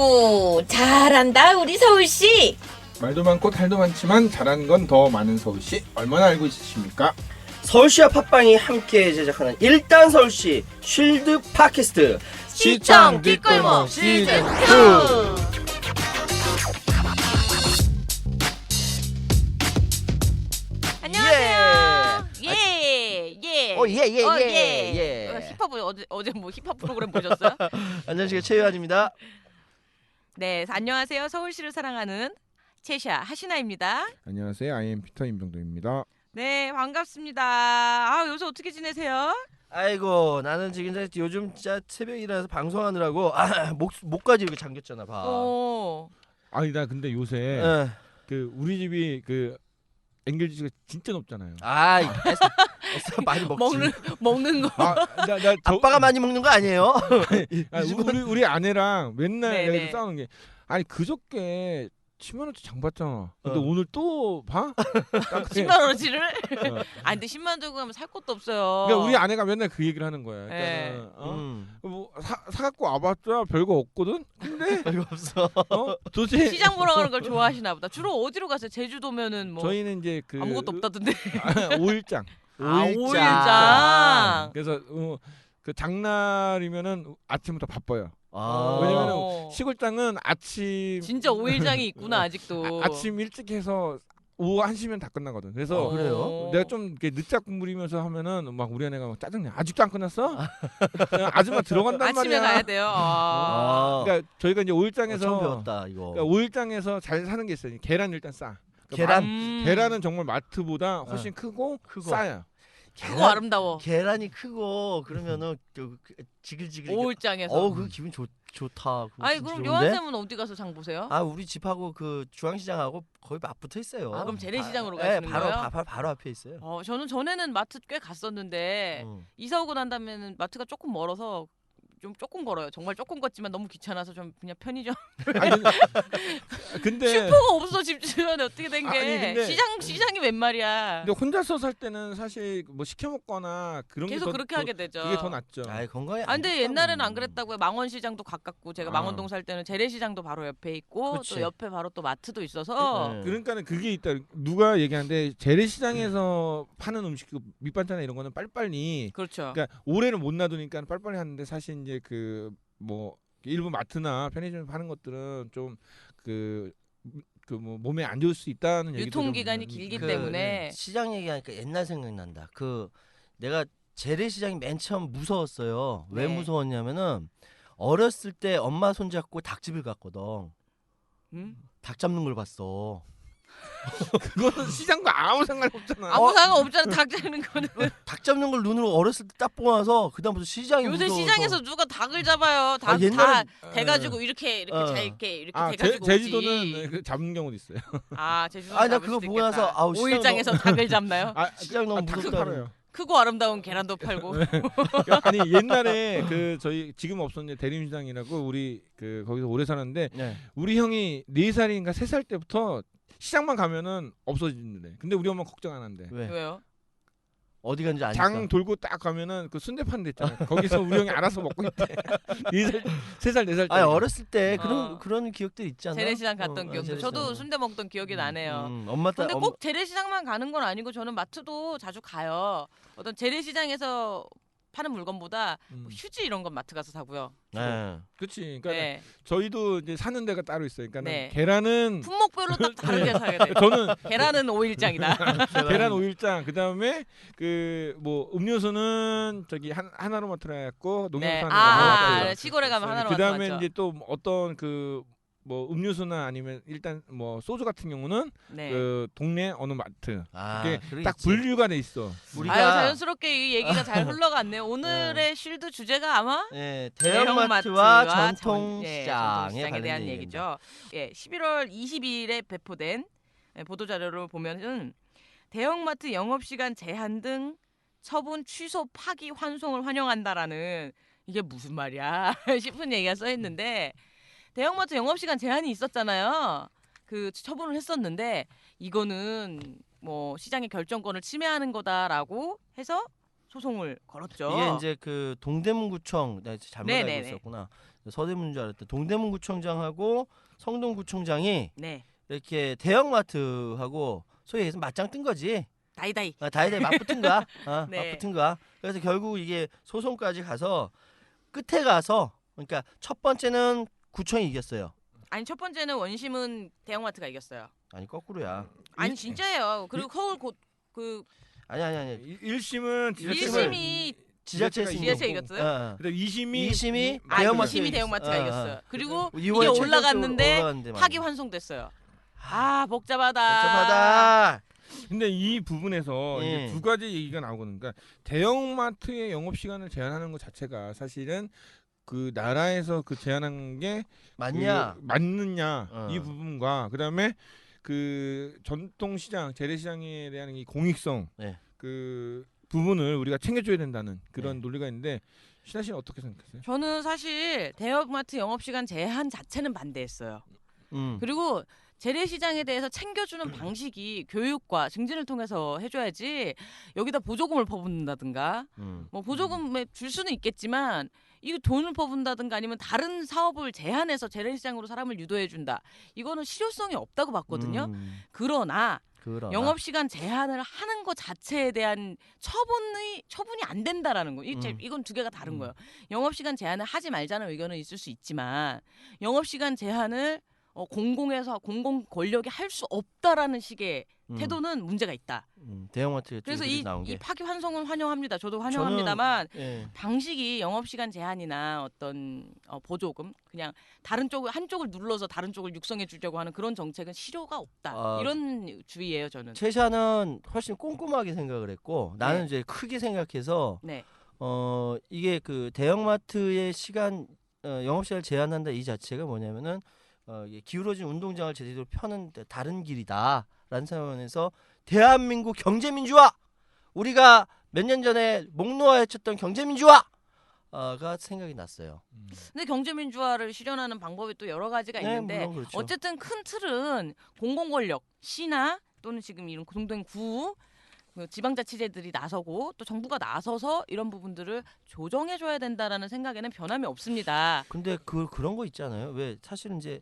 아이고 잘한다 우리 서울시. 말도 많고 탈도 많지만 잘하는 건 더 많은 서울시 얼마나 알고 있으십니까? 서울시와 팟빵이 함께 제작하는 일단 서울시 쉴드 팟캐스트 시청 뒷골목 시즌 2. 안녕하세요. 예. 힙합 어제 뭐 힙합 프로그램 보셨어요? 안녕하세요, 최유한입니다. 네, 안녕하세요. 서울시를 사랑하는 채샤 하시나입니다. 안녕하세요. I am 피터 임병도입니다. 네, 반갑습니다. 아, 요새 어떻게 지내세요? 아이고, 나는 지금 요즘 진짜 새벽 일어나서 방송하느라고 목까지 이렇게 잠겼잖아. 봐. 아니 나 근데 요새 에. 그 우리 집이 그 엔겔지수가 진짜 높잖아요. 애써 많이 먹지. 먹는 거. 아빠가 많이 먹는 거 아니에요? 우리 아내랑 맨날 네네. 여기서 싸우는 게 아니 그저께 10만 원치 장 봤잖아. 근데 어. 오늘 또 봐? 10만 원어치를? 아, 근데 10만 원 들고 가면 살 것도 없어요. 그러니까 우리 아내가 맨날 그 얘기를 하는 거야. 네. 그러니까 뭐 사갖고 와봤자 별거 없거든. 근데 별거 없어. 도대체 시장 보러 가는 걸 좋아하시나 보다. 주로 어디로 가세요? 제주도면은 뭐 저희는 이제 그 아무것도 없다던데. 5일장. 아, 5일장. 그래서 그 장날이면은 아침부터 바빠요. 아. 왜냐면은 시골장은 아침 진짜 5일장이 있구나 아직도. 아침 일찍 해서 오후 1시면 다 끝나거든. 그래서 그래요? 내가 좀 이렇게 늦작 부리면서 하면은 막 우리 아내가 막 짜증내. 아직도 안 끝났어? 그냥 아줌마 들어간단 아침에 말이야. 가야 돼요. 아. 그러니까 저희가 이제 5일장에서 처음 배웠다 이거. 그러니까 5일장에서 잘 사는 게 있어요. 계란 일단 싸. 그러니까 계란? 계란은 정말 마트보다 훨씬 크고 싸요. 크고 아름다워. 계란이 크고 그러면은 지글지글. 5일장에서. 그 기분 좋다. 아니 그럼 요한 쌤은 어디 가서 장 보세요? 아, 우리 집하고 그 중앙시장하고 거의 맞붙어 있어요. 아, 그럼 재래시장으로 네, 가시는 거예요? 바로 앞에 있어요. 저는 전에는 마트 꽤 갔었는데 이사 오고 난 다음에는 마트가 조금 멀어서 좀 조금 걸어요. 정말 조금 걷지만 너무 귀찮아서 좀 그냥 편의점. 아니, 근데 슈퍼가 없어 집 주변에 어떻게 된 게? 아니, 근데- 시장이 웬 말이야? 근데 혼자서 살 때는 사실 뭐 시켜 먹거나 그런 계속 게 더, 그렇게 하게 되죠. 그게 더 낫죠. 아이, 건강에 아, 근데 안 옛날에는 좋다고. 안 그랬다고요. 망원시장도 가깝고 제가 아. 망원동 살 때는 재래시장도 바로 옆에 있고 그치. 또 옆에 바로 또 마트도 있어서 네. 그러니까는 그게 있다. 누가 얘기하는데 재래시장에서 파는 음식 그 밑반찬이나 이런 거는 빨리빨리 그렇죠. 그러니까 오래는 못 놔두니까 빨리빨리 하는데 사실 이제 그 뭐 일부 마트나 편의점에 파는 것들은 좀 그 뭐 몸에 안 좋을 수 있다는 얘기도 좀 유통기간이 있는- 길기 그 때문에 시장 얘기하니까 옛날 생각난다. 그 내가 재래시장이 맨 처음 무서웠어요. 왜 네. 무서웠냐면은 어렸을 때 엄마 손잡고 닭집을 갔거든. 음? 닭 잡는 걸 봤어. 그거는 시장과 아무 상관이 없잖아. 아무 상관 없잖아. 닭 잡는 거는. 닭 잡는 걸 눈으로 어렸을 때 딱 보고 나서 그다음부터 시장이 요새 무서워서. 시장에서 누가 닭을 잡아요. 다 옛날엔- 돼가지고 이렇게 잘 이렇게 돼가지고 제주도는 오지. 그 잡는 경우도 있어요. 아, 제주도. 나 그거 보고 나서 아우, 오일장에서 닭을 잡나요? 시장 너무 닭도 무섭다. 팔아요. 크고 아름다운 계란도 팔고. 그러니까 아니 옛날에 그 저희 지금 없었는데 대림시장이라고 우리 그 거기서 오래 살았는데 네. 우리 형이 4살인가 3살 때부터 시장만 가면은 없어진대. 근데 우리 엄마 걱정 안 한대. 왜? 왜요? 어디 간지 아니까. 장 돌고 딱 가면은 그 순대 파는 데 있잖아. 거기서 우리 형이 알아서 먹고 있대. 3살 4살 때. 아니, 어렸을 때 어. 그런 기억들 있잖아. 재래시장 갔던 기억도. 재래시장. 저도 순대 먹던 기억이 나네요. 엄마 딸. 근데 꼭 재래시장만 가는 건 아니고 저는 마트도 자주 가요. 어떤 재래시장에서 파는 물건보다 뭐 휴지 이런 건 마트 가서 사고요. 네. 그렇지. 그러니까 네. 저희도 이제 사는 데가 따로 있어요. 그러니까 네. 계란은 품목별로 딱 다르게 사게 돼요. 저는 계란은 5일장이다. 계란 5일장 그다음에 그 뭐 음료수는 저기 하나로마트라 해갖고 네. 농협사는 시골에 가면 하나로 그다음에 맞죠. 이제 또 어떤 그 뭐 음료수나 아니면 일단 뭐 소주 같은 경우는 네. 그 동네 어느 마트 그게 그래 딱 있지. 분류가 돼 있어. 우리가 아유, 자연스럽게 이 얘기가 잘 흘러갔네요. 오늘의 쉴드 주제가 아마 대형마트와 전통시장에 전통시장에 대한 관련 얘기죠. 11월 20일에 배포된 보도 자료를 보면은 대형마트 영업시간 제한 등 처분 취소 파기 환송을 환영한다라는 이게 무슨 말이야 싶은 얘기가 써 있는데 대형마트 영업시간 제한이 있었잖아요. 그 처분을 했었는데 이거는 뭐 시장의 결정권을 침해하는 거다라고 해서 소송을 걸었죠. 이게 이제 그 동대문구청 내가 잘못 알고 네네네. 있었구나. 서대문인 줄 알았대. 동대문구청장하고 성동구청장이 네. 이렇게 대형마트하고 소위 얘기해서 맞짱 뜬 거지. 다이다이. 다이다이 맞붙은 거야. 네. 맞붙은 거야. 그래서 결국 이게 소송까지 가서 끝에 가서 그러니까 첫 번째는 구청이 이겼어요. 아니 첫 번째는 원심은 대형마트가 이겼어요. 아니 거꾸로야. 아니 진짜예요. 그리고 서울 그 아니. 1심은 1심이 지자체에서 지자체 이겼고. 이겼어요? 그다음 2심이 2심이 아 대형마트 2심이 대형마트가 이겼어요. 그리고 이게 이번에 올라갔는데 올라갔는데 파기 환송됐어요. 아 복잡하다. 복잡하다. 근데 이 부분에서 이제 두 가지 얘기가 나오거든요. 그러니까 대형마트의 영업 시간을 제한하는 것 자체가 사실은 그 나라에서 그 제한한 게 맞냐? 그 맞느냐 어. 이 부분과 그다음에 그 전통시장 재래시장에 대한 이 공익성 네. 그 부분을 우리가 챙겨줘야 된다는 그런 네. 논리가 있는데 신하 씨는 어떻게 생각하세요? 저는 사실 대형마트 영업시간 제한 자체는 반대했어요. 그리고 재래시장에 대해서 챙겨주는 방식이 교육과 증진을 통해서 해줘야지 여기다 보조금을 퍼붓는다든가 뭐 보조금에 줄 수는 있겠지만 이거 돈을 퍼붓는다든가 아니면 다른 사업을 제한해서 재래시장으로 사람을 유도해준다. 이거는 실효성이 없다고 봤거든요. 그러나 영업시간 제한을 하는 것 자체에 대한 처분이 안 된다라는 거. 이건 두 개가 다른 거예요. 영업시간 제한을 하지 말자는 의견은 있을 수 있지만 영업시간 제한을 공공에서 공공 권력이 할 수 없다라는 식의 태도는 문제가 있다. 대형마트 그래서 나온 게. 이 파기 환송은 환영합니다. 저도 환영합니다만 예. 방식이 영업시간 제한이나 어떤 보조금 그냥 다른 쪽을 한쪽을 눌러서 다른 쪽을 육성해 주려고 하는 그런 정책은 실효가 없다. 이런 주의예요 저는. 최샤는 훨씬 꼼꼼하게 생각을 했고 나는 네. 이제 크게 생각해서 네. 이게 그 대형마트의 시간 영업시간을 제한한다 이 자체가 뭐냐면은 이게 기울어진 운동장을 제대로 펴는 다른 길이다라는 차원에서 대한민국 경제민주화 우리가 몇 년 전에 목놓아헤쳤던 경제민주화가 생각이 났어요. 근데 경제민주화를 실현하는 방법이 또 여러 가지가 네, 있는데 물론 그렇죠. 어쨌든 큰 틀은 공공권력, 시나 또는 지금 이런 고등된 구 그 지방자치제들이 나서고 또 정부가 나서서 이런 부분들을 조정해줘야 된다라는 생각에는 변함이 없습니다. 근데 그런 거 있잖아요. 왜 사실은 이제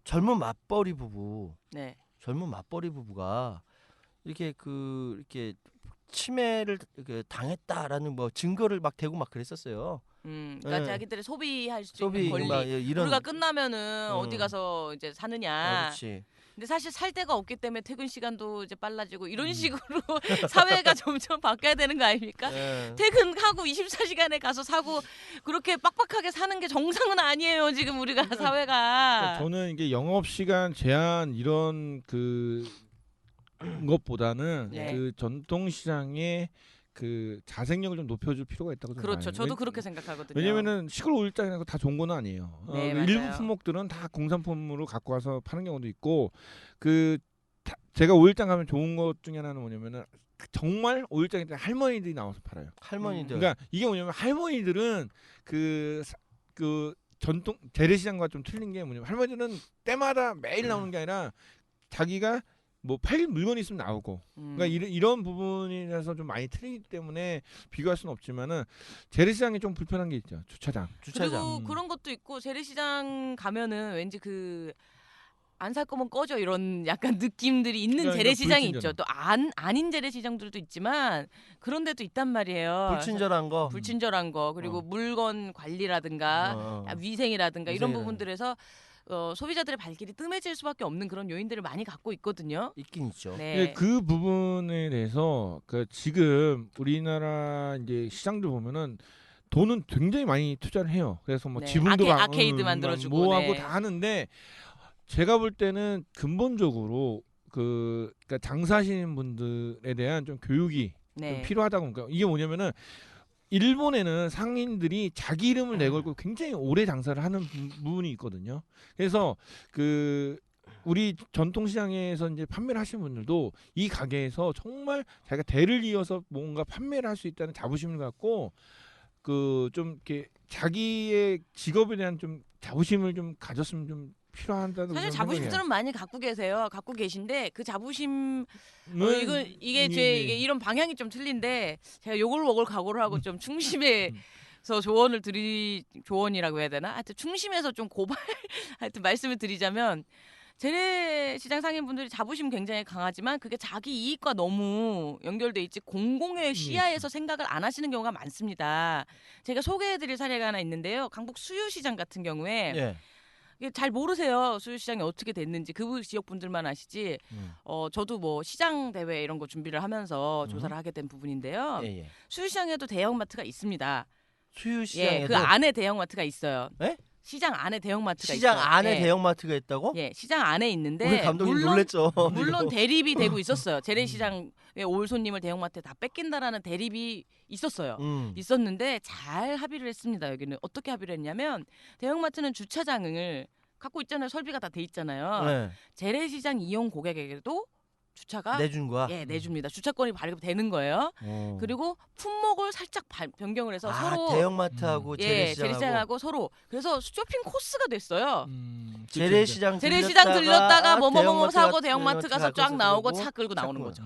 젊은 맞벌이 부부가 이렇게 이렇게 치매를 이렇게 당했다라는 뭐 증거를 막 대고 막 그랬었어요. 그러니까 네. 자기들의 소비할 수 소비 있는 권리. 막 이런 우리가 끝나면은 어디 가서 이제 사느냐. 그렇지. 근데 사실 살 데가 없기 때문에 퇴근 시간도 이제 빨라지고 이런 식으로 사회가 점점 바뀌어야 되는 거 아닙니까? 예. 퇴근하고 24시간에 가서 사고 그렇게 빡빡하게 사는 게 정상은 아니에요. 지금 우리가 사회가. 그러니까 저는 이게 영업 시간 제한 이런 그 것보다는 네. 그 전통 시장의 그 자생력을 좀 높여줄 필요가 있다고 그렇죠. 생각해요. 저도 그렇게 생각하거든요. 왜냐면은 시골 오일장이라고 다 좋은 건 아니에요. 네, 일부 맞아요. 품목들은 다 공산품으로 갖고 와서 파는 경우도 있고 제가 오일장 가면 좋은 것 중에 하나는 뭐냐면은 정말 오일장에 할머니들이 나와서 팔아요. 할머니들. 그러니까 이게 뭐냐면 할머니들은 그 전통 재래시장과 좀 틀린 게 뭐냐면 할머니들은 때마다 매일 나오는 게 아니라 자기가 뭐 팔릴 물건이 있으면 나오고 그러니까 이런 부분이라서 좀 많이 틀리기 때문에 비교할 수는 없지만은 재래시장에 좀 불편한 게 있죠. 주차장. 그리고 그런 것도 있고 재래시장 가면은 왠지 그 안 살 거면 꺼져 이런 약간 느낌들이 있는 그러니까 재래시장이 불친절한. 있죠. 또 아닌 재래시장들도 있지만 그런 데도 있단 말이에요. 불친절한 거. 불친절한 거 그리고 물건 관리라든가 위생이라든가 이런 위생이라든가. 부분들에서 소비자들의 발길이 뜸해질 수밖에 없는 그런 요인들을 많이 갖고 있거든요. 있긴 있죠. 네. 그 부분에 대해서 그 지금 우리나라 이제 시장들 보면은 돈은 굉장히 많이 투자를 해요. 그래서 뭐 네. 지붕도 아케이드 만들어주고, 뭐하고 네. 다 하는데 제가 볼 때는 근본적으로 그러니까 장사하시는 분들에 대한 좀 교육이 네. 좀 필요하다고 그러니까 이게 뭐냐면은 일본에는 상인들이 자기 이름을 내걸고 굉장히 오래 장사를 하는 부분이 있거든요. 그래서 우리 전통시장에서 이제 판매를 하시는 분들도 이 가게에서 정말 자기가 대를 이어서 뭔가 판매를 할 수 있다는 자부심을 갖고 좀 이렇게 자기의 직업에 대한 좀 자부심을 좀 가졌으면 좀 필요한다는 사실 자부심들은 많이 갖고 계세요. 갖고 계신데 그 자부심 이게 이게 이런 방향이 좀 틀린데 제가 요걸 먹을 각오를 하고 좀 충심해서 조언이라고 해야 되나? 하여튼 충심해서 좀 고발 하여튼 말씀을 드리자면 재래시장 상인분들이 자부심 굉장히 강하지만 그게 자기 이익과 너무 연결돼 있지 공공의 시야에서 생각을 안 하시는 경우가 많습니다. 제가 소개해드릴 사례가 하나 있는데요. 강북 수유시장 같은 경우에 예. 이게 잘 모르세요. 수유시장이 어떻게 됐는지 그 지역 분들만 아시지. 저도 뭐 시장 대회 이런 거 준비를 하면서 조사를 하게 된 부분인데요. 예, 예. 수유시장에도 대형마트가 있습니다. 수유시장에도 예, 그 안에 대형마트가 있어요. 예? 시장 안에 대형마트가 시장 있어요. 안에 예. 대형마트가 있다고? 예, 시장 안에 있는데 우리 감독님 놀랬죠. 물론 대립이 되고 있었어요. 재래시장에 올 손님을 대형마트에 다 뺏긴다라는 대립이 있었어요. 있었는데 잘 합의를 했습니다. 여기는 어떻게 합의를 했냐면 대형마트는 주차장을 갖고 있잖아요. 설비가 다 돼 있잖아요. 네. 재래시장 이용 고객에게도 주차가 내준 거야. 예, 내줍니다. 주차권이 발급되는 거예요. 그리고 품목을 살짝 변경을 해서 서로 대형마트하고 예, 재래시장하고 재래시장하고 서로 그래서 쇼핑 코스가 됐어요. 재래시장 재래시장 들렸다가 뭐뭐뭐 사고 대형마트 가서 쫙 가서 나오고 그러고 차 끌고 나오는 차 거죠.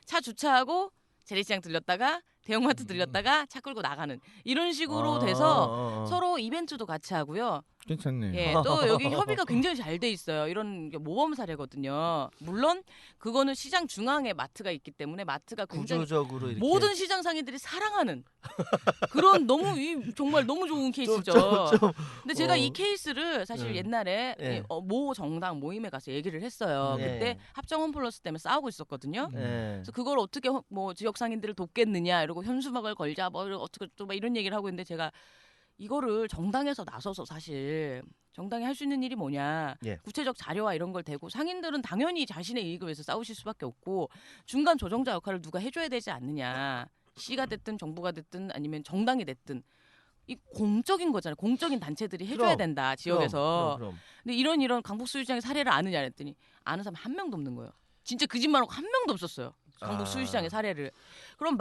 차 주차하고 재래시장 들렸다가 대형마트 들렸다가 차 끌고 나가는 이런 식으로 돼서 서로 이벤트도 같이 하고요. 괜찮네. 예, 또 여기 협의가 굉장히 잘 돼 있어요. 이런 게 모범 사례거든요. 물론 그거는 시장 중앙에 마트가 있기 때문에 마트가 굉장히 구조적으로 이렇게 모든 시장 상인들이 사랑하는 그런 정말 너무 좋은 케이스죠. 근데 제가 이 케이스를 사실 옛날에 네. 모 정당 모임에 가서 얘기를 했어요. 네. 그때 합정 홈플러스 때문에 싸우고 있었거든요. 네. 그래서 그걸 어떻게 뭐 지역 상인들을 돕겠느냐 이러고 현수막을 걸자 뭐 어떻게 또 막 이런 얘기를 하고 있는데 제가 이거를 정당에서 나서서 사실 정당이 할 수 있는 일이 뭐냐 예. 구체적 자료와 이런 걸 대고 상인들은 당연히 자신의 이익을 위해서 싸우실 수밖에 없고 중간 조정자 역할을 누가 해줘야 되지 않느냐 시가 됐든 정부가 됐든 아니면 정당이 됐든 이 공적인 거잖아요. 공적인 단체들이 해줘야 된다 지역에서. 그럼. 근데 이런 강북 수유시장의 사례를 아느냐 했더니 아는 사람 한 명도 없는 거예요. 진짜 거짓말하고 한 명도 없었어요. 강북 수유시장의 사례를. 그럼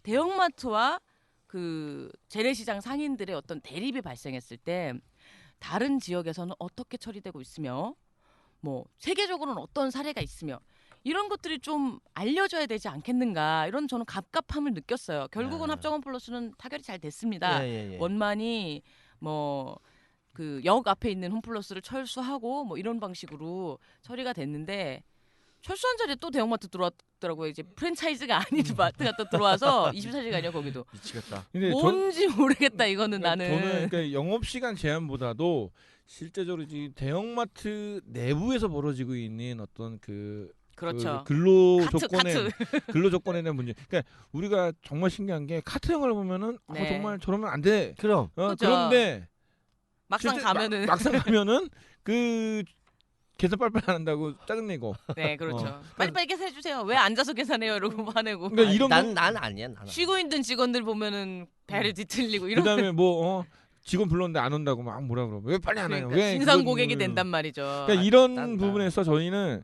대형마트와 그 재래시장 상인들의 어떤 대립이 발생했을 때 다른 지역에서는 어떻게 처리되고 있으며 뭐 세계적으로는 어떤 사례가 있으며 이런 것들이 좀 알려져야 되지 않겠는가 이런 저는 갑갑함을 느꼈어요. 결국은 합정원 플러스는 타결이 잘 됐습니다. 예. 원만히 뭐 그 역 앞에 있는 홈플러스를 철수하고 뭐 이런 방식으로 처리가 됐는데 철수한 자리에 또 대형마트 들어왔더라고요. 이제 프랜차이즈가 아닌 마트가 또 들어와서 24시간이요 거기도. 미치겠다. 뭔지 모르겠다 이거는 나는. 저는 그러니까 영업 시간 제한보다도 실제적으로 지금 대형마트 내부에서 벌어지고 있는 어떤 그렇죠. 근로 카트. 근로 조건에 대한 문제. 그러니까 우리가 정말 신기한 게 카트형을 보면은 네. 정말 저러면 안 돼. 그럼 그죠. 그런데 막상 가면은 막상 가면은 그 계산 빨빨 안 한다고 짜증내고. 네 그렇죠. 빨리빨리 계산해 주세요. 왜 앉아서 계산해요? 이러고 화내고. 그러니까 이런 난 아니야. 쉬고 있는 직원들 보면은 배를 뒤틀리고 이런. 그다음에 직원 불렀는데 안 온다고 막 뭐라 그러고 왜 빨리 안 와요? 그러니까 왜 진상 그건- 고객이 된단 말이죠. 그러니까 이런 딴다. 부분에서 저희는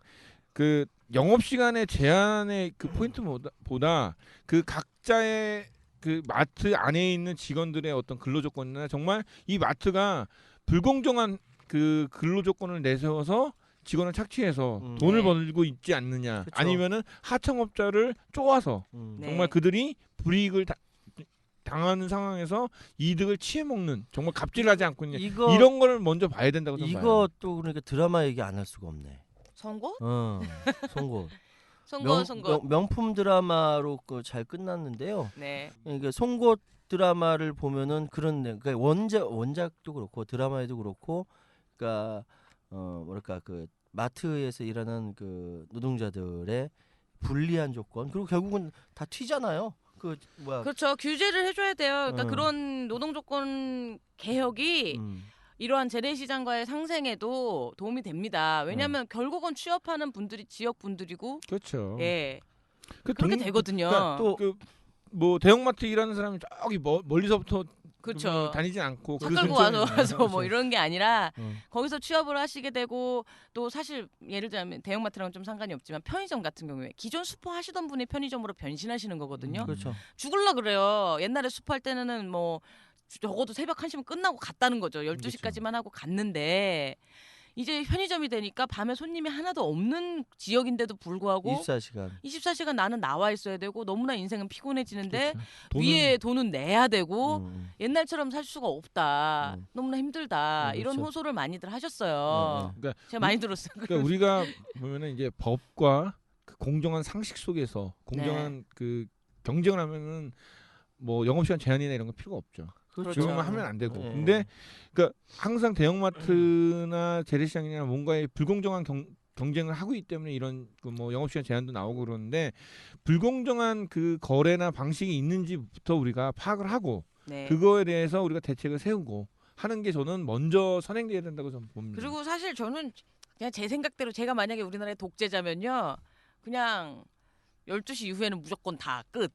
그 영업 시간의 제한의 그 포인트보다 그 각자의 그 마트 안에 있는 직원들의 어떤 근로 조건이나 정말 이 마트가 불공정한 그 근로 조건을 내세워서 직원을 착취해서 돈을 네. 벌고 있지 않느냐, 그쵸. 아니면은 하청업자를 쪼아서 네. 정말 그들이 불이익을 당하는 상황에서 이득을 취해먹는 정말 갑질하지 않고 있는 이런 거를 먼저 봐야 된다고 저는 봐요. 이것도 그러니까 드라마 얘기 안 할 수가 없네. 선고? 송곳. 명품 드라마로 잘 끝났는데요. 네. 그러니까 송곳 드라마를 보면은 그러니까 원작도 그렇고 드라마에도 그렇고, 그러니까 뭐랄까 그 마트에서 일하는 그 노동자들의 불리한 조건, 그리고 결국은 다 튀잖아요. 그렇죠. 규제를 해줘야 돼요. 그러니까 그런 노동 조건 개혁이 이러한 재래시장과의 상생에도 도움이 됩니다. 왜냐하면 결국은 취업하는 분들이 지역 분들이고, 그렇죠. 예, 그렇게 되거든요. 그러니까 뭐 대형마트 일하는 사람이 저기 멀리서부터 그렇죠. 다니진 않고 차 그 끌고 근처에 와서 뭐 그렇죠. 이런 게 아니라 거기서 취업을 하시게 되고, 또 사실 예를 들면 대형마트랑은 좀 상관이 없지만 편의점 같은 경우에 기존 슈퍼 하시던 분이 편의점으로 변신하시는 거거든요. 그렇죠. 죽을라 그래요. 옛날에 슈퍼 할 때는 뭐 적어도 새벽 1시면 끝나고 갔다는 거죠. 12시까지만 하고 갔는데 이제 편의점이 되니까 밤에 손님이 하나도 없는 지역인데도 불구하고 24시간. 24시간 나는 나와 있어야 되고 너무나 인생은 피곤해지는데 그렇죠. 위에 돈은 내야 되고 음. 옛날처럼 살 수가 없다. 너무나 힘들다. 그렇죠. 이런 호소를 많이들 하셨어요. 그러니까 제가 많이 들었어요. 그러니까 우리가 보면은 이제 법과 그 공정한 상식 속에서 공정한 그 경쟁을 하면은 뭐 영업시간 제한이나 이런 거 필요가 없죠. 그렇죠. 지금은 하면 안 되고. 네. 근데 그러니까 항상 대형마트나 재래시장이나 뭔가의 불공정한 경쟁을 하고 있기 때문에 이런 그 뭐 영업시간 제한도 나오고 그러는데 불공정한 그 거래나 방식이 있는지부터 우리가 파악을 하고 네. 그거에 대해서 우리가 대책을 세우고 하는 게 저는 먼저 선행돼야 된다고 저는 봅니다. 그리고 사실 저는 그냥 제 생각대로 제가 만약에 우리나라의 독재자면요. 그냥 12시 이후에는 무조건 다 끝.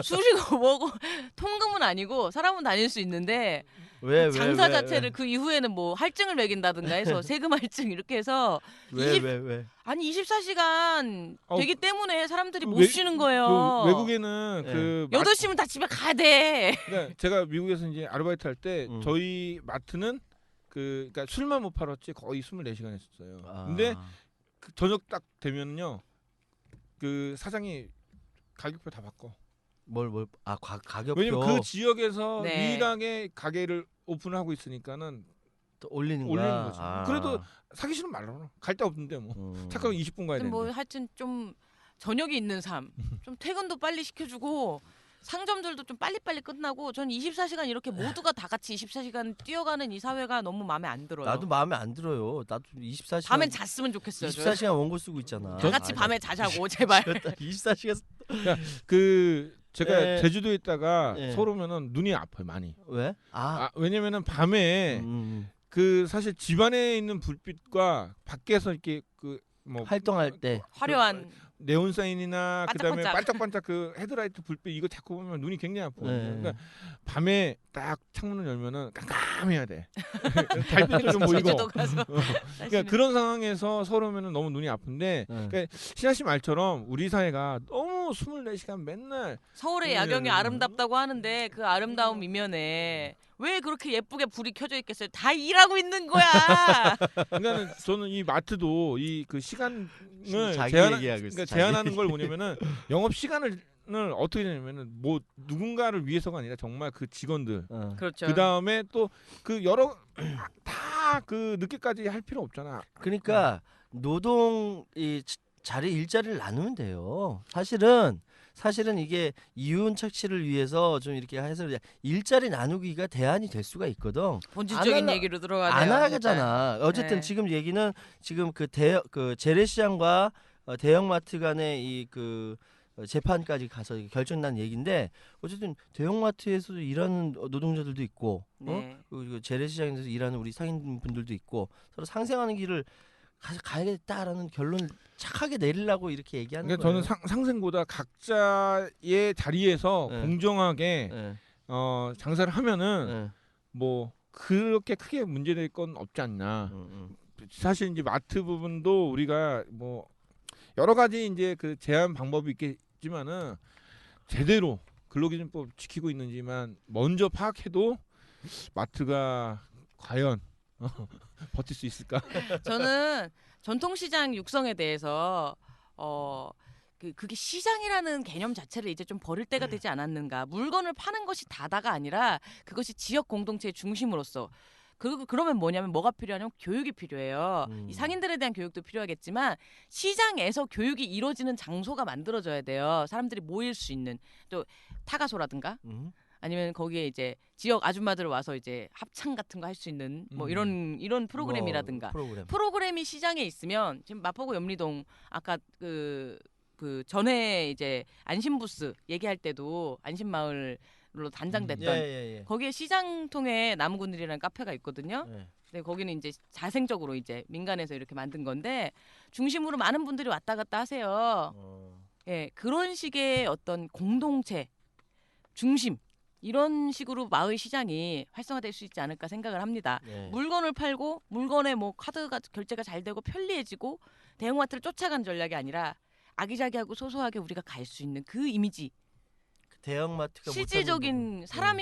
술이고 뭐고 통금은 아니고 사람은 다닐 수 있는데 왜 장사 자체를 그 이후에는 뭐 할증을 매긴다든가 해서 세금 할증 이렇게 해서 왜? 아니 24시간 되기 때문에 사람들이 못 외- 쉬는 거예요. 그 외국에는 네. 그 8시면 다 집에 가야 돼. 그러니까 제가 미국에서 이제 아르바이트 할 때 저희 마트는 그러니까 술만 못 팔았지 거의 24시간 했었어요. 근데 그 저녁 딱 되면요. 그 사장이 가격표 다 바꿔. 가격표 왜냐면 그 지역에서 네. 유일하게 가게를 오픈을 하고 있으니까는 또 올리는 올리는 거야. 거지. 그래도 사기 싫으면 말로 갈 데 없는데 뭐. 착하면 20분 가야 하여튼 뭐 되는데. 하여튼 좀 저녁이 있는 삶, 좀 퇴근도 빨리 시켜주고 상점들도 좀 빨리빨리 끝나고 전 24시간 이렇게 모두가 다 같이 24시간 뛰어가는 이 사회가 너무 마음에 안 들어요. 나도 마음에 안 들어요. 나도 24시간 밤엔 잤으면 좋겠어요. 24시간 원고 쓰고 있잖아. 다 같이 밤에 자자고 제발. 24시간 그 제가 네. 제주도에 있다가 네. 서울 오면은 눈이 아파요 많이. 왜? 왜냐면은 밤에 그 사실 집안에 있는 불빛과 밖에서 이렇게 그 뭐 활동할 때 화려한 네온 사인이나 그다음에 반짝반짝. 반짝반짝 그 헤드라이트 불빛 이거 자꾸 보면 눈이 굉장히 아프거든요. 네. 그러니까 밤에 딱 창문을 열면은 깜깜해야 돼. 달빛도 좀 보이고. 제주도 가서 그러니까 그런 상황에서 서울 오면은 너무 눈이 아픈데 네. 그러니까 신하 씨 말처럼 우리 사회가 너무 24시간 맨날 서울의 야경이 아름답다고 하는데 그 아름다움 이면에 왜 그렇게 예쁘게 불이 켜져 있겠어요? 다 일하고 있는 거야. 그러니까 저는 이 마트도 이 그 시간을 자기 얘기하고 있어, 그러니까 자기 제한하는 걸 뭐냐면은 영업 시간을 어떻게 되냐면은 뭐 누군가를 위해서가 아니라 정말 그 직원들 그렇죠. 그 다음에 또 그 여러 다 그 늦게까지 할 필요 없잖아. 그러니까 노동 이 자리 일자리를 나누면 돼요. 사실은 이게 이윤 착취를 위해서 좀 이렇게 해서 일자리 나누기가 대안이 될 수가 있거든. 본질적인 안 얘기로 들어가네요. 안 하잖아. 어쨌든 네. 지금 얘기는 지금 그 재래시장과 대형마트 간의 이 그 재판까지 가서 결정난 얘기인데 어쨌든 대형마트에서도 일하는 노동자들도 있고 네. 그리고 재래시장에서 일하는 우리 상인분들도 있고 서로 상생하는 길을 가야겠다라는 결론을 착하게 내리려고 이렇게 얘기하는 그러니까 거예요. 저는 상생보다 각자의 자리에서 네. 공정하게 네. 장사를 하면은 네. 뭐 그렇게 크게 문제될 건 없지 않나. 사실 이제 마트 부분도 우리가 뭐 여러 가지 이제 그 제한 방법이 있겠지만은 제대로 근로기준법 지키고 있는지만 먼저 파악해도 마트가 과연 버틸 수 있을까? 저는 전통시장 육성에 대해서 그게 시장이라는 개념 자체를 이제 좀 버릴 때가 되지 않았는가. 물건을 파는 것이 다다가 아니라 그것이 지역 공동체의 중심으로서 그러면 뭐냐면 뭐가 필요하냐면 교육이 필요해요. 이 상인들에 대한 교육도 필요하겠지만 시장에서 교육이 이루어지는 장소가 만들어져야 돼요. 사람들이 모일 수 있는 또 타가소라든가 아니면 거기에 이제 지역 아줌마들 와서 이제 합창 같은 거 할 수 있는 뭐 이런 프로그램이라든가 프로그램이 시장에 있으면 지금 마포구 염리동 아까 그 전에 이제 안심부스 얘기할 때도 안심마을로 단장됐던 거기에 시장통에 나무꾼들이라는 카페가 있거든요. 근데 거기는 이제 자생적으로 이제 민간에서 이렇게 만든 건데 중심으로 많은 분들이 왔다 갔다 하세요. 예, 그런 식의 어떤 공동체 중심 이런 식으로 마을 시장이 활성화될 수 있지 않을까 생각을 합니다. 물건을 팔고 물건에 뭐 카드가 결제가 잘 되고 편리해지고 대형마트를 쫓아간 전략이 아니라 아기자기하고 소소하게 우리가 갈 수 있는 그 이미지 대형마트가 실질적인 사람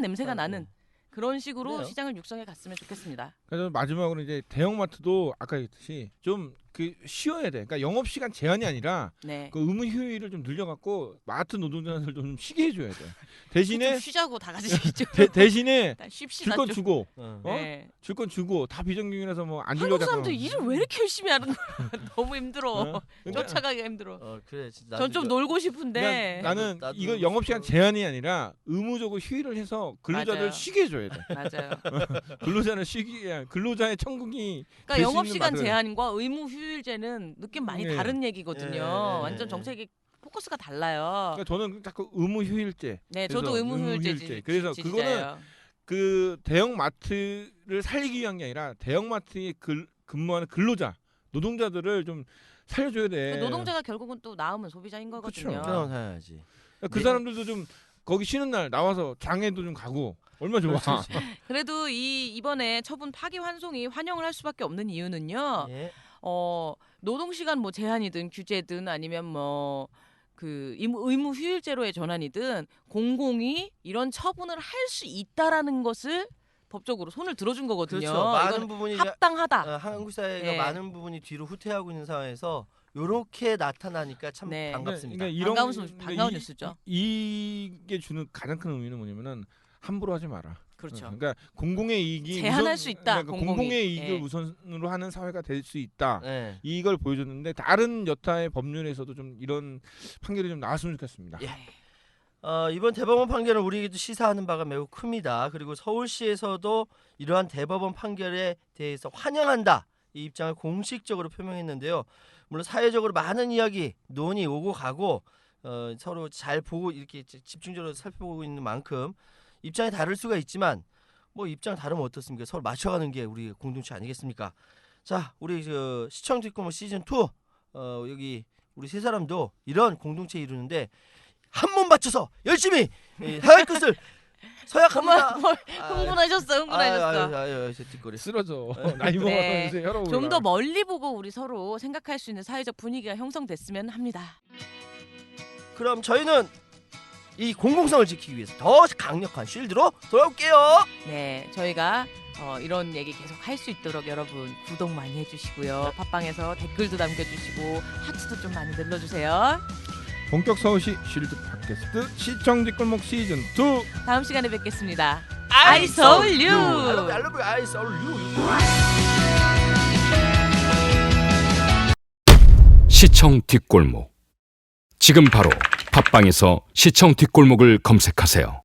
냄새가 네. 나는 그런 식으로 그래요. 시장을 육성해 갔으면 좋겠습니다. 그래서 마지막으로 이제 대형마트도 아까 얘기했듯이 좀 그 쉬어야 돼. 그러니까 영업 시간 제한이 아니라 네. 그 의무 휴일을 좀 늘려갖고 마트 노동자들 좀 쉬게 해줘야 돼. 좀 대신에 쉬자고 다 같이 쉬죠. 대신에 일단 쉽시다 줄 건 좀. 주고 어. 네. 줄 건 주고 다 비정규직이라서 뭐 안 한국 주려고 사람들 일을 왜 이렇게 열심히 하는 거야? 너무 힘들어. 그러니까 쫓아가기가 힘들어. 그래. 진짜 전 좀 놀고 싶은데. 그러니까 나는 나도 이거 영업 시간 싶어. 제한이 아니라 의무적으로 휴일을 해서 근로자들 맞아요. 쉬게 해줘야 돼. 맞아요. 근로자는 쉬기 근로자의 천국이 그러니까 될 수 영업 있는 시간 말을. 제한과 의무 휴일제는 느낌 많이 네. 다른 얘기거든요. 네. 완전 정책이 포커스가 달라요. 그러니까 저는 자꾸 의무 휴일제. 네, 그래서 저도 의무 의무 휴일제 휴일제. 그래서 그거는 그 대형 마트를 살리기 위한 게 아니라 대형 마트에 근무하는 근로자 노동자들을 좀 살려줘야 돼. 노동자가 결국은 또 나으면 소비자인 거거든요. 그쵸. 그럼 해야지. 그 네. 사람들도 좀 거기 쉬는 날 나와서 장에도 좀 가고 얼마 좋아. 그렇지. 그래도 이번에 처분 파기 환송이 환영을 할 수밖에 없는 이유는요. 예. 노동 시간 뭐 제한이든 규제든 아니면 뭐 그 의무 휴일제로의 전환이든 공공이 이런 처분을 할 수 있다라는 것을 법적으로 손을 들어준 거거든요. 그렇죠. 많은 이건 부분이 합당하다. 한국 사회가 네. 많은 부분이 뒤로 후퇴하고 있는 상황에서 요렇게 나타나니까 참 네. 반갑습니다. 반가운 뉴스죠. 이게 주는 가장 큰 의미는 뭐냐면은 함부로 하지 마라. 그렇죠. 그러니까 공공의 이익이 제한할 수 있다, 그러니까 공공이. 공공의 이익을 예. 우선으로 하는 사회가 될 수 있다. 네. 이걸 보여줬는데 다른 여타의 법률에서도 좀 이런 판결이 좀 나왔으면 좋겠습니다. 예. 이번 대법원 판결은 우리에게도 시사하는 바가 매우 큽니다. 그리고 서울시에서도 이러한 대법원 판결에 대해서 환영한다 이 입장을 공식적으로 표명했는데요. 물론 사회적으로 많은 이야기, 논의 오고 가고 서로 잘 보고 이렇게 집중적으로 살펴보고 있는 만큼 입장이 다를 수가 있지만 뭐 입장 다르면 어떻습니까? 서로 맞춰가는 게 우리 공동체 아니겠습니까? 자, 우리 시청 뒷골목 시즌 2 여기 우리 세 사람도 이런 공동체 이루는데 한 몸 바쳐서 열심히 하갈 것을 서약합니다. 흥분하셨어. 아유, 뒷골이. 쓰러져. 나이 먹어서 네. 요새 혈압 좀 올라. 더 멀리 보고 우리 서로 생각할 수 있는 사회적 분위기가 형성됐으면 합니다. 그럼 저희는 이 공공성을 지키기 위해서 더 강력한 쉴드로 돌아올게요. 네, 저희가 이런 얘기 계속 할 수 있도록 여러분 구독 많이 해주시고요. 팟빵에서 댓글도 남겨주시고 하트도 좀 많이 눌러주세요. 본격 서울시 쉴드 팟캐스트 시청 뒷골목 시즌 2 다음 시간에 뵙겠습니다. I saw you. I love you. I saw you. 시청 뒷골목. 지금 바로 팟빵에서 시청 뒷골목을 검색하세요.